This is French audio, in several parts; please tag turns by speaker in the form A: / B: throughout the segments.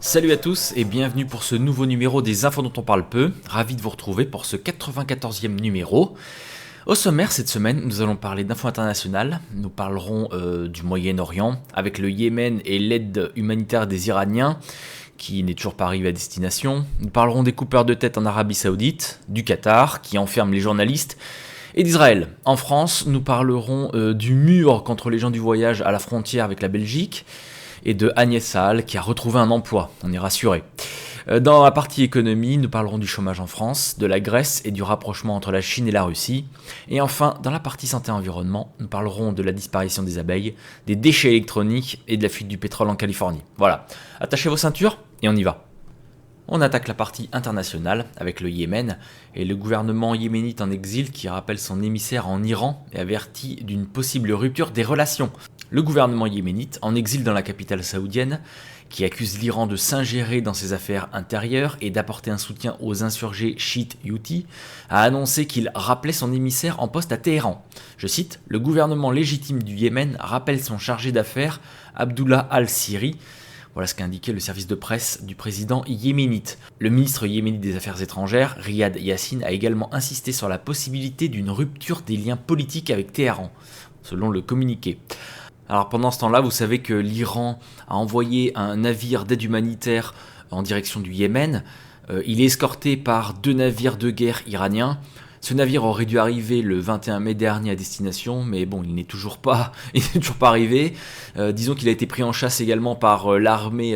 A: Salut à tous et bienvenue pour ce nouveau numéro des infos dont on parle peu. Ravi de vous retrouver pour ce 94e numéro. Au sommaire cette semaine, nous allons parler d'infos internationales. Nous parlerons du Moyen-Orient avec le Yémen et l'aide humanitaire des Iraniens qui n'est toujours pas arrivé à destination. Nous parlerons des coupeurs de tête en Arabie Saoudite, du Qatar qui enferme les journalistes et d'Israël. En France, nous parlerons du mur contre les gens du voyage à la frontière avec la Belgique et de Agnès Saal qui a retrouvé un emploi, on est rassuré. Dans la partie économie, nous parlerons du chômage en France, de la Grèce et du rapprochement entre la Chine et la Russie. Et enfin, dans la partie santé-environnement, nous parlerons de la disparition des abeilles, des déchets électroniques et de la fuite du pétrole en Californie. Voilà, attachez vos ceintures et on y va. On attaque la partie internationale avec le Yémen et le gouvernement yéménite en exil qui rappelle son émissaire en Iran et avertit d'une possible rupture des relations. Le gouvernement yéménite en exil dans la capitale saoudienne qui accuse l'Iran de s'ingérer dans ses affaires intérieures et d'apporter un soutien aux insurgés chiites Houthis, a annoncé qu'il rappelait son émissaire en poste à Téhéran. Je cite, « Le gouvernement légitime du Yémen rappelle son chargé d'affaires Abdullah al-Siri ». Voilà ce qu'a indiqué le service de presse du président yéménite. Le ministre yéménite des Affaires étrangères, Riyad Yassin, a également insisté sur la possibilité d'une rupture des liens politiques avec Téhéran, selon le communiqué. Alors pendant ce temps-là, vous savez que l'Iran a envoyé un navire d'aide humanitaire en direction du Yémen. Il est escorté par 2 navires de guerre iraniens. Ce navire aurait dû arriver le 21 mai dernier à destination, mais bon, il n'est toujours pas arrivé. Disons qu'il a été pris en chasse également par l'armée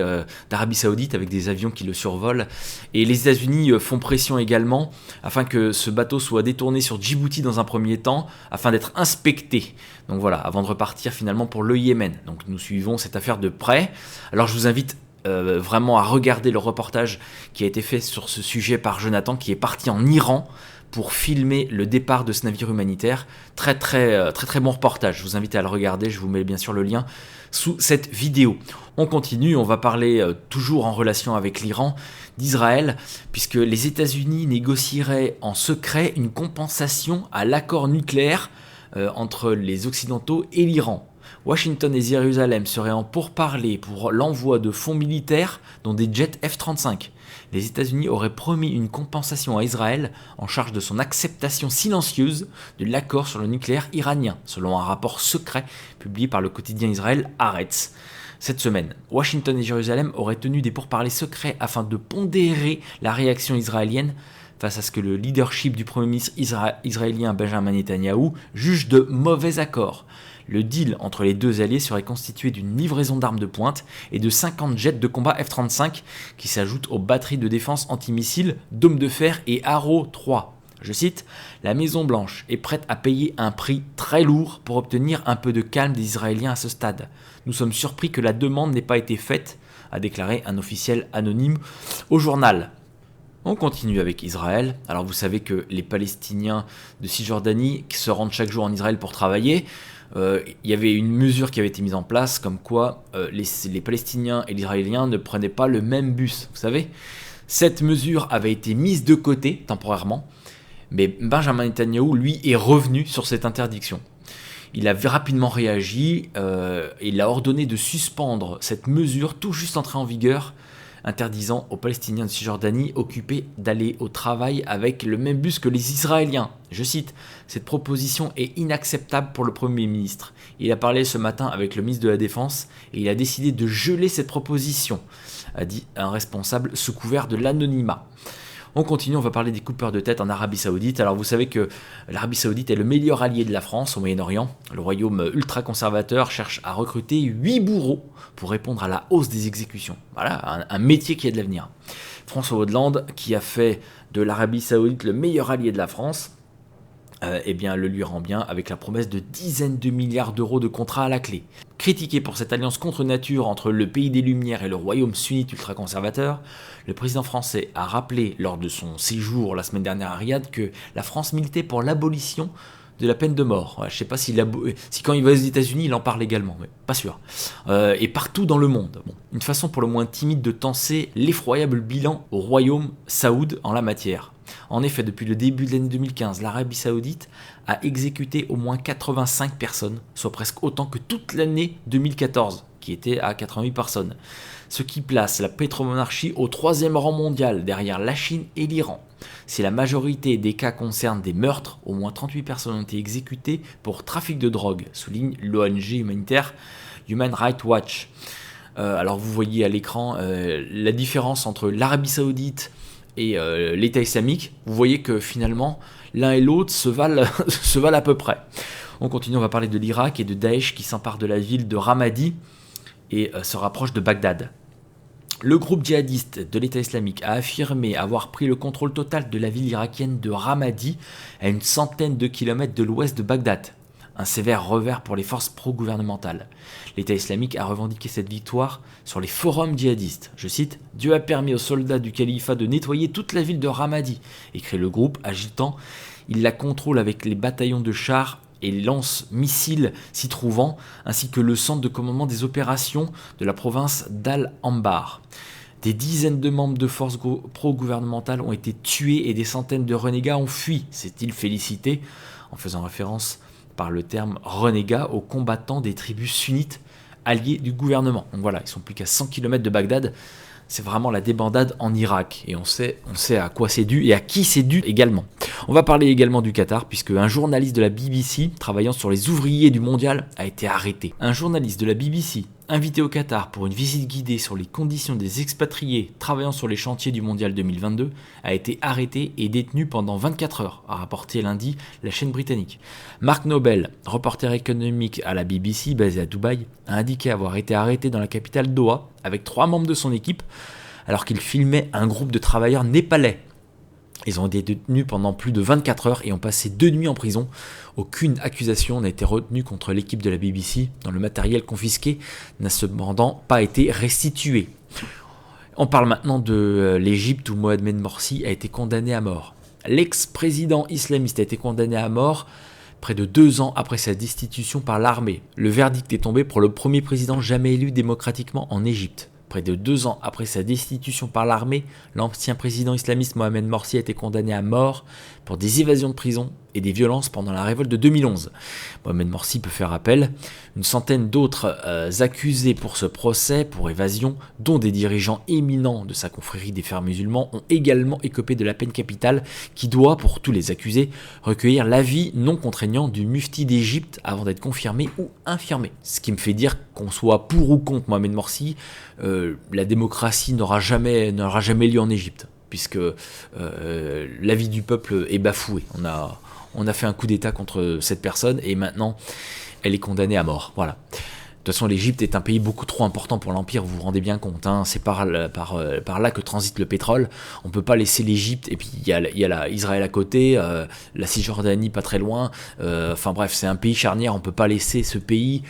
A: d'Arabie Saoudite avec des avions qui le survolent. Et les États-Unis font pression également afin que ce bateau soit détourné sur Djibouti dans un premier temps, afin d'être inspecté. Donc voilà, avant de repartir finalement pour le Yémen. Donc nous suivons cette affaire de près. Alors je vous invite vraiment à regarder le reportage qui a été fait sur ce sujet par Jonathan, qui est parti en Iran pour filmer le départ de ce navire humanitaire. Très bon reportage, je vous invite à le regarder, je vous mets bien sûr le lien sous cette vidéo. On continue, on va parler toujours en relation avec l'Iran, d'Israël, puisque les États-Unis négocieraient en secret une compensation à l'accord nucléaire entre les Occidentaux et l'Iran. Washington et Jérusalem seraient en pourparlers pour l'envoi de fonds militaires, dont des jets F-35. Les États-Unis auraient promis une compensation à Israël en charge de son acceptation silencieuse de l'accord sur le nucléaire iranien, selon un rapport secret publié par le quotidien Israël Haaretz. Cette semaine, Washington et Jérusalem auraient tenu des pourparlers secrets afin de pondérer la réaction israélienne face à ce que le leadership du Premier ministre israélien Benjamin Netanyahou juge de mauvais accords. Le deal entre les deux alliés serait constitué d'une livraison d'armes de pointe et de 50 jets de combat F-35 qui s'ajoutent aux batteries de défense antimissiles Dôme de fer et Arrow 3. Je cite, « La Maison-Blanche est prête à payer un prix très lourd pour obtenir un peu de calme des Israéliens à ce stade. Nous sommes surpris que la demande n'ait pas été faite », a déclaré un officiel anonyme au journal. On continue avec Israël. Alors vous savez que les Palestiniens de Cisjordanie qui se rendent chaque jour en Israël pour travailler, il y avait une mesure qui avait été mise en place comme quoi les Palestiniens et les Israéliens ne prenaient pas le même bus, vous savez. Cette mesure avait été mise de côté temporairement, mais Benjamin Netanyahou, lui, est revenu sur cette interdiction. Il a rapidement réagi et il a ordonné de suspendre cette mesure tout juste entrée en vigueur, interdisant aux Palestiniens de Cisjordanie occupés d'aller au travail avec le même bus que les Israéliens. Je cite, « Cette proposition est inacceptable pour le Premier ministre. Il a parlé ce matin avec le ministre de la Défense et il a décidé de geler cette proposition », a dit un responsable sous couvert de l'anonymat. On continue, on va parler des coupeurs de tête en Arabie Saoudite. Alors vous savez que l'Arabie Saoudite est le meilleur allié de la France au Moyen-Orient. Le royaume ultra-conservateur cherche à recruter 8 bourreaux pour répondre à la hausse des exécutions. Voilà, un métier qui a de l'avenir. François Hollande, qui a fait de l'Arabie Saoudite le meilleur allié de la France, eh bien, le lui rend bien avec la promesse de dizaines de milliards d'euros de contrats à la clé. Critiqué pour cette alliance contre nature entre le pays des Lumières et le royaume sunnite ultra-conservateur, le président français a rappelé lors de son séjour la semaine dernière à Riyad que la France militait pour l'abolition de la peine de mort. Je ne sais pas si quand il va aux États-Unis, il en parle également, mais pas sûr. Et partout dans le monde. Bon, une façon pour le moins timide de tenser l'effroyable bilan au royaume saoud en la matière. En effet, depuis le début de l'année 2015, l'Arabie Saoudite a exécuté au moins 85 personnes, soit presque autant que toute l'année 2014, qui était à 88 personnes. Ce qui place la pétromonarchie au 3e rang mondial, derrière la Chine et l'Iran. Si la majorité des cas concernent des meurtres, au moins 38 personnes ont été exécutées pour trafic de drogue, souligne l'ONG humanitaire Human Rights Watch. Alors vous voyez à l'écran la différence entre l'Arabie Saoudite et l'État islamique. Vous voyez que finalement l'un et l'autre se valent à peu près. On continue, on va parler de l'Irak et de Daesh qui s'empare de la ville de Ramadi et se rapproche de Bagdad. Le groupe djihadiste de l'État islamique a affirmé avoir pris le contrôle total de la ville irakienne de Ramadi, à une centaine de kilomètres de l'ouest de Bagdad. Un sévère revers pour les forces pro-gouvernementales. L'État islamique a revendiqué cette victoire sur les forums djihadistes. Je cite, « Dieu a permis aux soldats du califat de nettoyer toute la ville de Ramadi », écrit le groupe, agitant. Il la contrôle avec les bataillons de chars et lance-missiles s'y trouvant, ainsi que le centre de commandement des opérations de la province d'Al-Anbar. Des dizaines de membres de forces pro-gouvernementales ont été tués et des centaines de renégats ont fui, s'est-il félicité, en faisant référence par le terme renégat aux combattants des tribus sunnites alliés du gouvernement. Donc voilà, ils sont plus qu'à 100 km de Bagdad. C'est vraiment la débandade en Irak. Et on sait à quoi c'est dû et à qui c'est dû également. On va parler également du Qatar, puisque un journaliste de la BBC, travaillant sur les ouvriers du mondial, a été arrêté. Un journaliste de la BBC, invité au Qatar pour une visite guidée sur les conditions des expatriés travaillant sur les chantiers du mondial 2022, a été arrêté et détenu pendant 24 heures, a rapporté lundi la chaîne britannique. Mark Nobel, reporter économique à la BBC basé à Dubaï, a indiqué avoir été arrêté dans la capitale Doha avec 3 membres de son équipe alors qu'il filmait un groupe de travailleurs népalais. Ils ont été détenus pendant plus de 24 heures et ont passé 2 nuits en prison. Aucune accusation n'a été retenue contre l'équipe de la BBC, dont le matériel confisqué n'a cependant pas été restitué. On parle maintenant de l'Égypte où Mohamed Morsi a été condamné à mort. L'ex-président islamiste a été condamné à mort près de 2 ans après sa destitution par l'armée. Le verdict est tombé pour le premier président jamais élu démocratiquement en Égypte. Près de 2 ans après sa destitution par l'armée, l'ancien président islamiste Mohamed Morsi a été condamné à mort pour des évasions de prison et des violences pendant la révolte de 2011. Mohamed Morsi peut faire appel. Une centaine d'autres accusés pour ce procès, pour évasion, dont des dirigeants éminents de sa confrérie des Frères musulmans, ont également écopé de la peine capitale qui doit, pour tous les accusés, recueillir l'avis non contraignant du mufti d'Égypte avant d'être confirmé ou infirmé. Ce qui me fait dire qu'on soit pour ou contre Mohamed Morsi, la démocratie n'aura jamais lieu en Égypte, puisque l'avis du peuple est bafoué. On a fait un coup d'État contre cette personne et maintenant elle est condamnée à mort. Voilà. De toute façon, l'Égypte est un pays beaucoup trop important pour l'Empire, vous vous rendez bien compte. Hein. C'est par là que transite le pétrole. On ne peut pas laisser l'Égypte, et puis il y a Israël à côté, la Cisjordanie pas très loin. Enfin bref, c'est un pays charnière, on ne peut pas laisser ce pays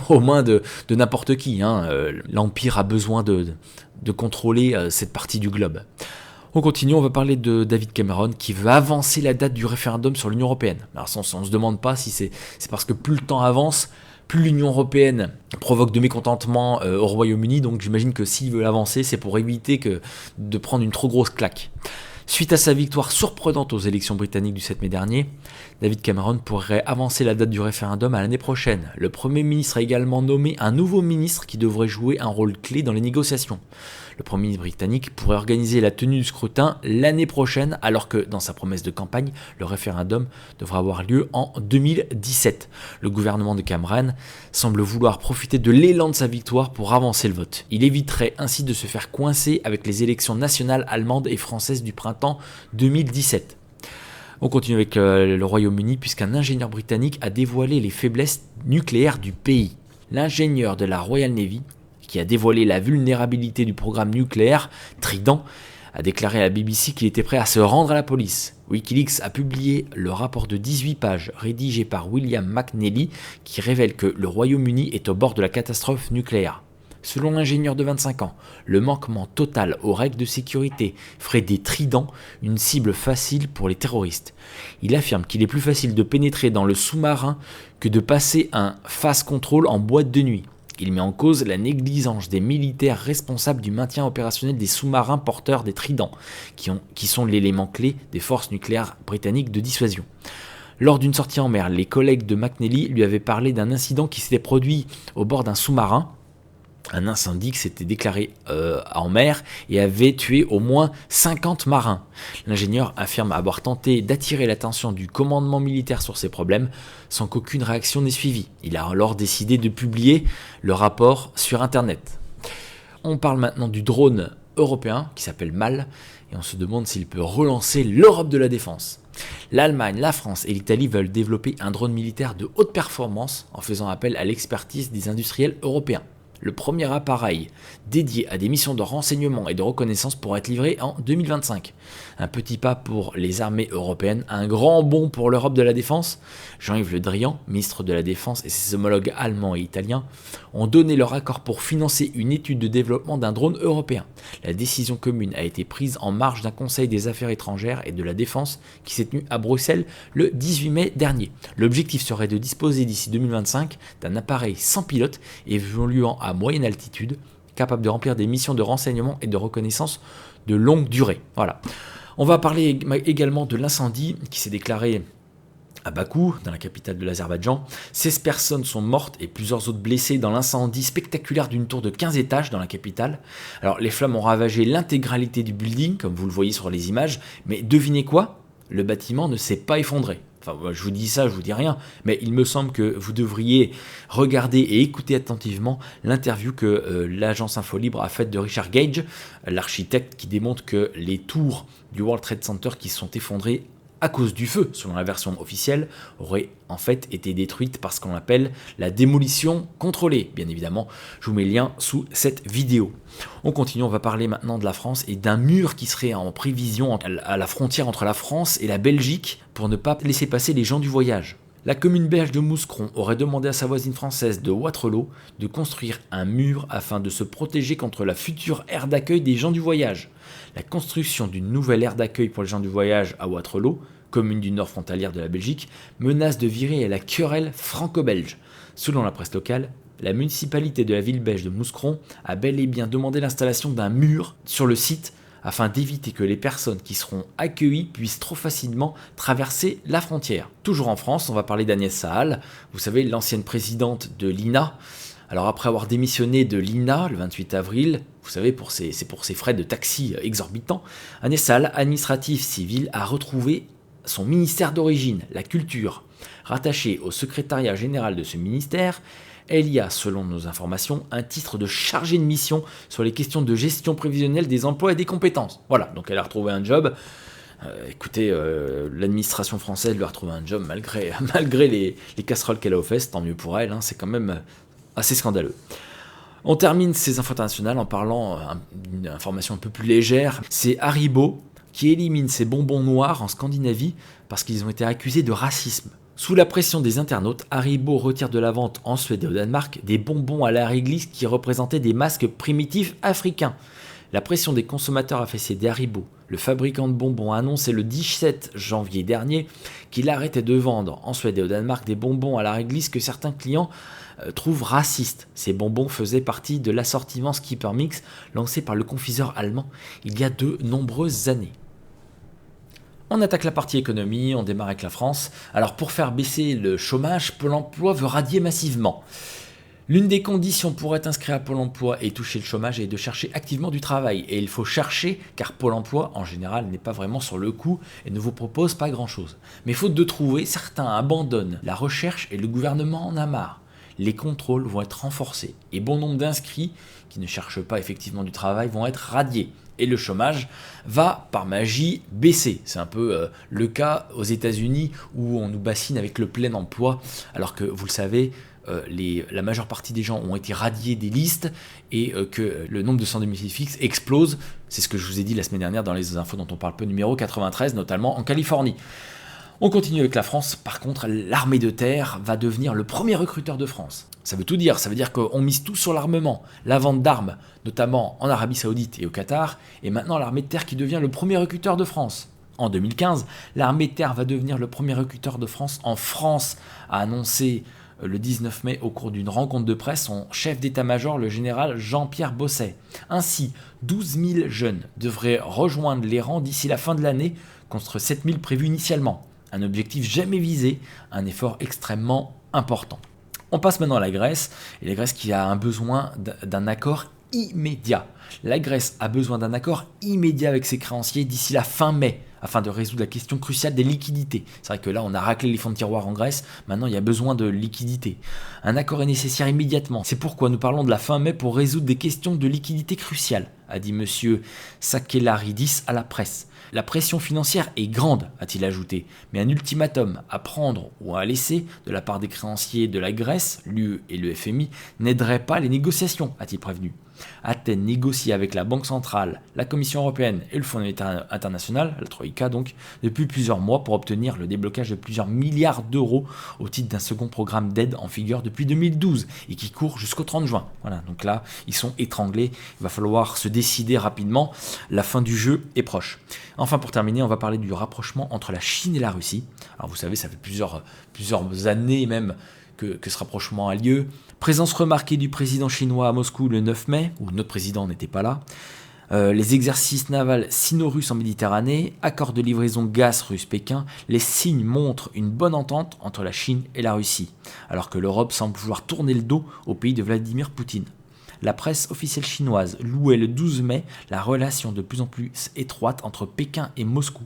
A: aux mains de n'importe qui. Hein. L'Empire a besoin de contrôler cette partie du globe. On continue, on va parler de David Cameron qui veut avancer la date du référendum sur l'Union Européenne. Alors ça, on ne se demande pas si c'est parce que plus le temps avance, plus l'Union Européenne provoque de mécontentement au Royaume-Uni, donc j'imagine que s'il veut avancer, c'est pour éviter de prendre une trop grosse claque. Suite à sa victoire surprenante aux élections britanniques du 7 mai dernier, David Cameron pourrait avancer la date du référendum à l'année prochaine. Le Premier ministre a également nommé un nouveau ministre qui devrait jouer un rôle clé dans les négociations. Le Premier ministre britannique pourrait organiser la tenue du scrutin l'année prochaine, alors que dans sa promesse de campagne, le référendum devra avoir lieu en 2017. Le gouvernement de Cameron semble vouloir profiter de l'élan de sa victoire pour avancer le vote. Il éviterait ainsi de se faire coincer avec les élections nationales allemandes et françaises du printemps 2017. On continue avec le Royaume-Uni puisqu'un ingénieur britannique a dévoilé les faiblesses nucléaires du pays. L'ingénieur de la Royal Navy, qui a dévoilé la vulnérabilité du programme nucléaire Trident, a déclaré à la BBC qu'il était prêt à se rendre à la police. Wikileaks a publié le rapport de 18 pages rédigé par William McNally qui révèle que le Royaume-Uni est au bord de la catastrophe nucléaire. Selon l'ingénieur de 25 ans, le manquement total aux règles de sécurité ferait des Tridents une cible facile pour les terroristes. Il affirme qu'il est plus facile de pénétrer dans le sous-marin que de passer un fast control en boîte de nuit. Il met en cause la négligence des militaires responsables du maintien opérationnel des sous-marins porteurs des Tridents, qui sont l'élément clé des forces nucléaires britanniques de dissuasion. Lors d'une sortie en mer, les collègues de McNally lui avaient parlé d'un incident qui s'était produit au bord d'un sous-marin. Un incendie qui s'était déclaré en mer et avait tué au moins 50 marins. L'ingénieur affirme avoir tenté d'attirer l'attention du commandement militaire sur ces problèmes sans qu'aucune réaction n'ait suivi. Il a alors décidé de publier le rapport sur Internet. On parle maintenant du drone européen qui s'appelle MAL et on se demande s'il peut relancer l'Europe de la défense. L'Allemagne, la France et l'Italie veulent développer un drone militaire de haute performance en faisant appel à l'expertise des industriels européens. Le premier appareil dédié à des missions de renseignement et de reconnaissance pourrait être livré en 2025. Un petit pas pour les armées européennes, un grand bond pour l'Europe de la défense. Jean-Yves Le Drian, ministre de la Défense, et ses homologues allemands et italiens ont donné leur accord pour financer une étude de développement d'un drone européen. La décision commune a été prise en marge d'un conseil des affaires étrangères et de la défense qui s'est tenu à Bruxelles le 18 mai dernier. L'objectif serait de disposer d'ici 2025 d'un appareil sans pilote évoluant à moyenne altitude, capable de remplir des missions de renseignement et de reconnaissance de longue durée. Voilà. On va parler également de l'incendie qui s'est déclaré à Bakou, dans la capitale de l'Azerbaïdjan. 16 personnes sont mortes et plusieurs autres blessées dans l'incendie spectaculaire d'une tour de 15 étages dans la capitale. Alors les flammes ont ravagé l'intégralité du building, comme vous le voyez sur les images, mais devinez quoi ? Le bâtiment ne s'est pas effondré. Enfin, je vous dis ça, je vous dis rien, mais il me semble que vous devriez regarder et écouter attentivement l'interview que l'agence Info Libre a faite de Richard Gage, l'architecte qui démontre que les tours du World Trade Center qui sont effondrées à cause du feu, selon la version officielle, auraient en fait été détruites par ce qu'on appelle la démolition contrôlée. Bien évidemment, je vous mets le lien sous cette vidéo. On continue, on va parler maintenant de la France et d'un mur qui serait en prévision à la frontière entre la France et la Belgique pour ne pas laisser passer les gens du voyage. La commune belge de Mouscron aurait demandé à sa voisine française de Wattrelos de construire un mur afin de se protéger contre la future aire d'accueil des gens du voyage. La construction d'une nouvelle aire d'accueil pour les gens du voyage à Wattrelos, commune du nord frontalière de la Belgique, menace de virer à la querelle franco-belge. Selon la presse locale, la municipalité de la ville belge de Mouscron a bel et bien demandé l'installation d'un mur sur le site afin d'éviter que les personnes qui seront accueillies puissent trop facilement traverser la frontière. Toujours en France, on va parler d'Agnès Saal, vous savez, l'ancienne présidente de l'INA. Alors après avoir démissionné de l'INA le 28 avril, vous savez, c'est pour ses frais de taxi exorbitants, Agnès Saal, administrative civile, a retrouvé son ministère d'origine, la culture. Rattachée au secrétariat général de ce ministère, elle y a, selon nos informations, un titre de chargé de mission sur les questions de gestion prévisionnelle des emplois et des compétences. Voilà, donc elle a retrouvé un job. Écoutez, l'administration française lui a retrouvé un job malgré les casseroles qu'elle a aux fesses, tant mieux pour elle, hein, c'est quand même assez scandaleux. On termine ces infos internationales en parlant d'une information un peu plus légère. C'est Haribo qui élimine ses bonbons noirs en Scandinavie parce qu'ils ont été accusés de racisme. Sous la pression des internautes, Haribo retire de la vente en Suède et au Danemark des bonbons à la réglisse qui représentaient des masques primitifs africains. La pression des consommateurs a fait céder Haribo. Le fabricant de bonbons a annoncé le 17 janvier dernier qu'il arrêtait de vendre en Suède et au Danemark des bonbons à la réglisse que certains clients trouvent racistes. Ces bonbons faisaient partie de l'assortiment Skipper Mix lancé par le confiseur allemand il y a de nombreuses années. On attaque la partie économie, on démarre avec la France. Alors pour faire baisser le chômage, Pôle emploi veut radier massivement. L'une des conditions pour être inscrit à Pôle emploi et toucher le chômage est de chercher activement du travail. Et il faut chercher car Pôle emploi en général n'est pas vraiment sur le coup et ne vous propose pas grand chose. Mais faute de trouver, certains abandonnent la recherche et le gouvernement en a marre. Les contrôles vont être renforcés et bon nombre d'inscrits qui ne cherchent pas effectivement du travail vont être radiés. Et le chômage va par magie baisser. C'est un peu le cas aux États-Unis où on nous bassine avec le plein emploi, alors que vous le savez, la majeure partie des gens ont été radiés des listes et que le nombre de sans domicile fixe explose. C'est ce que je vous ai dit la semaine dernière dans les infos dont on parle peu, numéro 93, notamment en Californie. On continue avec la France. Par contre, l'armée de terre va devenir le premier recruteur de France. Ça veut tout dire, ça veut dire qu'on mise tout sur l'armement, la vente d'armes, notamment en Arabie Saoudite et au Qatar, et maintenant l'armée de terre qui devient le premier recruteur de France. En 2015, l'armée de terre va devenir le premier recruteur de France en France, a annoncé le 19 mai au cours d'une rencontre de presse son chef d'état-major, le général Jean-Pierre Bosset. Ainsi, 12 000 jeunes devraient rejoindre les rangs d'ici la fin de l'année, contre 7 000 prévus initialement. Un objectif jamais visé, un effort extrêmement important. On passe maintenant à la Grèce, et la Grèce qui a un besoin d'un accord immédiat. La Grèce a besoin d'un accord immédiat avec ses créanciers d'ici la fin mai, afin de résoudre la question cruciale des liquidités. C'est vrai que là, on a raclé les fonds de tiroir en Grèce, maintenant il y a besoin de liquidités. Un accord est nécessaire immédiatement. C'est pourquoi nous parlons de la fin mai pour résoudre des questions de liquidité cruciales, a dit M. Sakellarides à la presse. La pression financière est grande, a-t-il ajouté, mais un ultimatum à prendre ou à laisser de la part des créanciers de la Grèce, l'UE et le FMI, n'aiderait pas les négociations, a-t-il prévenu. Athènes négocie avec la Banque centrale, la Commission européenne et le Fonds monétaire international, la Troïka donc, depuis plusieurs mois pour obtenir le déblocage de plusieurs milliards d'euros au titre d'un second programme d'aide en vigueur depuis 2012 et qui court jusqu'au 30 juin. Voilà, donc là, ils sont étranglés, il va falloir se décider rapidement, la fin du jeu est proche. Enfin, pour terminer, on va parler du rapprochement entre la Chine et la Russie. Alors vous savez, ça fait plusieurs années même que ce rapprochement a lieu. Présence remarquée du président chinois à Moscou le 9 mai, où notre président n'était pas là. Les exercices navals sino-russes en Méditerranée, accord de livraison gaz russe-Pékin, les signes montrent une bonne entente entre la Chine et la Russie, alors que l'Europe semble vouloir tourner le dos au pays de Vladimir Poutine. La presse officielle chinoise louait le 12 mai la relation de plus en plus étroite entre Pékin et Moscou,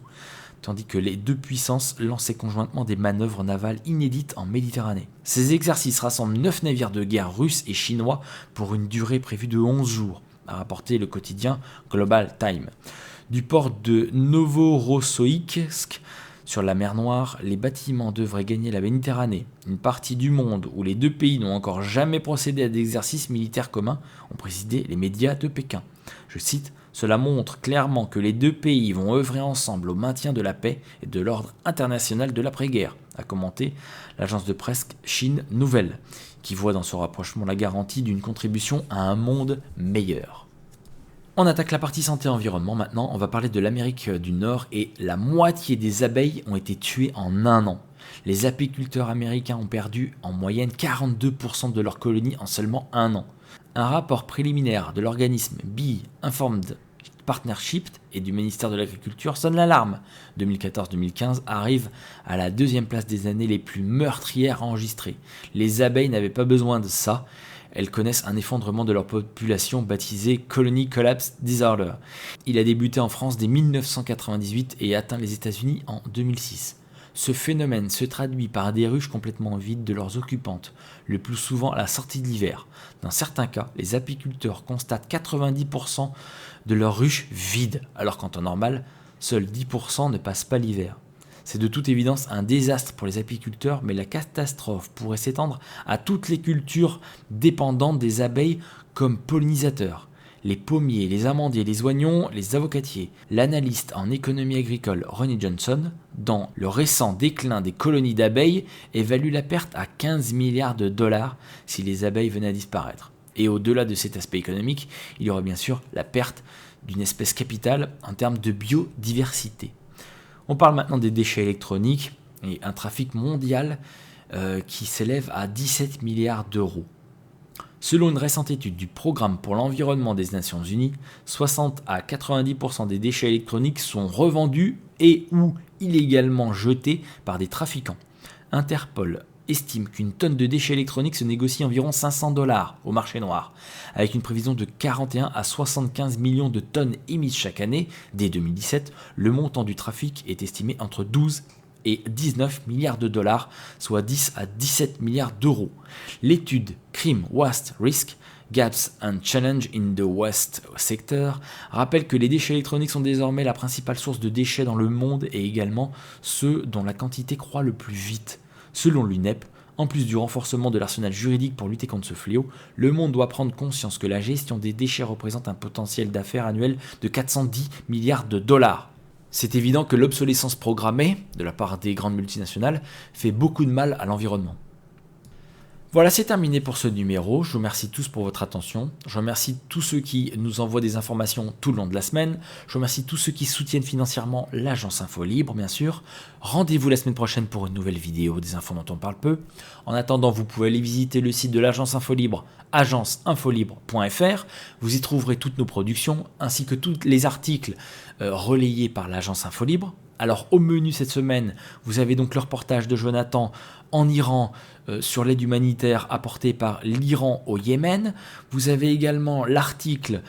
A: tandis que les deux puissances lançaient conjointement des manœuvres navales inédites en Méditerranée. Ces exercices rassemblent 9 navires de guerre russes et chinois pour une durée prévue de 11 jours, a rapporté le quotidien Global Time. Du port de Novorossiysk, sur la mer Noire, les bâtiments devraient gagner la Méditerranée, une partie du monde où les deux pays n'ont encore jamais procédé à des exercices militaires communs, ont précisé les médias de Pékin. Je cite, « Cela montre clairement que les deux pays vont œuvrer ensemble au maintien de la paix et de l'ordre international de l'après-guerre », a commenté l'agence de presse Chine Nouvelle, qui voit dans ce rapprochement la garantie d'une contribution à un monde meilleur. On attaque la partie santé et environnement maintenant, on va parler de l'Amérique du Nord et la moitié des abeilles ont été tuées en un an. Les apiculteurs américains ont perdu en moyenne 42% de leurs colonies en seulement un an. Un rapport préliminaire de l'organisme Bee Informed Partnership et du ministère de l'Agriculture sonne l'alarme. 2014-2015 arrive à la deuxième place des années les plus meurtrières enregistrées. Les abeilles n'avaient pas besoin de ça. Elles connaissent un effondrement de leur population baptisé Colony Collapse Disorder. Il a débuté en France dès 1998 et atteint les États-Unis en 2006. Ce phénomène se traduit par des ruches complètement vides de leurs occupantes, le plus souvent à la sortie de l'hiver. Dans certains cas, les apiculteurs constatent 90% de leurs ruches vides, alors qu'en temps normal, seuls 10% ne passent pas l'hiver. C'est de toute évidence un désastre pour les apiculteurs, mais la catastrophe pourrait s'étendre à toutes les cultures dépendantes des abeilles comme pollinisateurs. Les pommiers, les amandiers, les oignons, les avocatiers. L'analyste en économie agricole Ronnie Johnson, dans le récent déclin des colonies d'abeilles, évalue la perte à 15 milliards de dollars si les abeilles venaient à disparaître. Et au-delà de cet aspect économique, il y aurait bien sûr la perte d'une espèce capitale en termes de biodiversité. On parle maintenant des déchets électroniques et un trafic mondial qui s'élève à 17 milliards d'euros. Selon une récente étude du Programme pour l'environnement des Nations Unies, 60 à 90% des déchets électroniques sont revendus et ou illégalement jetés par des trafiquants. Interpol estime qu'une tonne de déchets électroniques se négocie environ 500 $ au marché noir, avec une prévision de 41 à 75 millions de tonnes émises chaque année. Dès 2017, le montant du trafic est estimé entre 12 et 19 milliards de dollars, soit 10 à 17 milliards d'euros. L'étude Crime Waste Risk Gaps and Challenge in the Waste Sector rappelle que les déchets électroniques sont désormais la principale source de déchets dans le monde et également ceux dont la quantité croît le plus vite. Selon l'UNEP, en plus du renforcement de l'arsenal juridique pour lutter contre ce fléau, le monde doit prendre conscience que la gestion des déchets représente un potentiel d'affaires annuel de 410 milliards de dollars. C'est évident que l'obsolescence programmée, de la part des grandes multinationales, fait beaucoup de mal à l'environnement. Voilà, c'est terminé pour ce numéro. Je vous remercie tous pour votre attention. Je remercie tous ceux qui nous envoient des informations tout le long de la semaine. Je remercie tous ceux qui soutiennent financièrement l'agence Info Libre, bien sûr. Rendez-vous la semaine prochaine pour une nouvelle vidéo des infos dont on parle peu. En attendant, vous pouvez aller visiter le site de l'agence Info Libre, agenceinfolibre.fr. Vous y trouverez toutes nos productions, ainsi que tous les articles relayés par l'agence Info Libre. Alors au menu cette semaine, vous avez donc le reportage de Jonathan en Iran sur l'aide humanitaire apportée par l'Iran au Yémen. Vous avez également l'article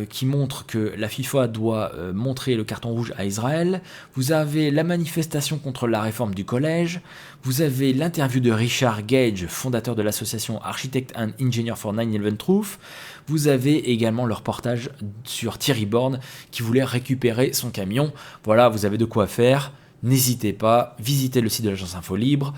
A: qui montre que la FIFA doit montrer le carton rouge à Israël. Vous avez la manifestation contre la réforme du collège. Vous avez l'interview de Richard Gage, fondateur de l'association Architect and Engineer for 9/11 Truth. Vous avez également le reportage sur Thierry Borne qui voulait récupérer son camion. Voilà, vous avez de quoi faire. N'hésitez pas, visitez le site de l'agence Info Libre.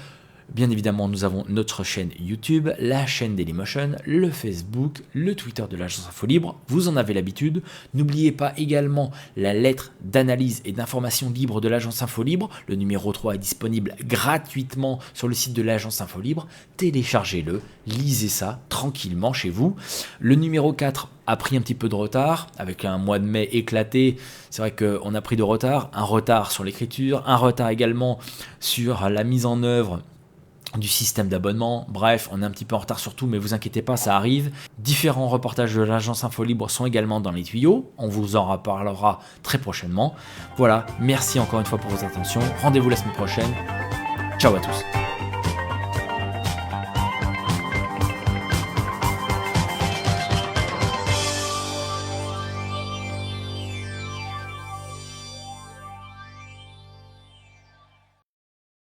A: Bien évidemment, nous avons notre chaîne YouTube, la chaîne Dailymotion, le Facebook, le Twitter de l'agence Info Libre. Vous en avez l'habitude. N'oubliez pas également la lettre d'analyse et d'information libre de l'agence Info Libre. Le numéro 3 est disponible gratuitement sur le site de l'agence Info Libre. Téléchargez-le, lisez ça tranquillement chez vous. Le numéro 4 a pris un petit peu de retard, avec un mois de mai éclaté. C'est vrai qu'on a pris de retard, un retard sur l'écriture, un retard également sur la mise en œuvre du système d'abonnement. Bref, on est un petit peu en retard sur tout, mais vous inquiétez pas, ça arrive. Différents reportages de l'agence Info Libre sont également dans les tuyaux. On vous en reparlera très prochainement. Voilà, merci encore une fois pour votre attention. Rendez-vous la semaine prochaine. Ciao à tous.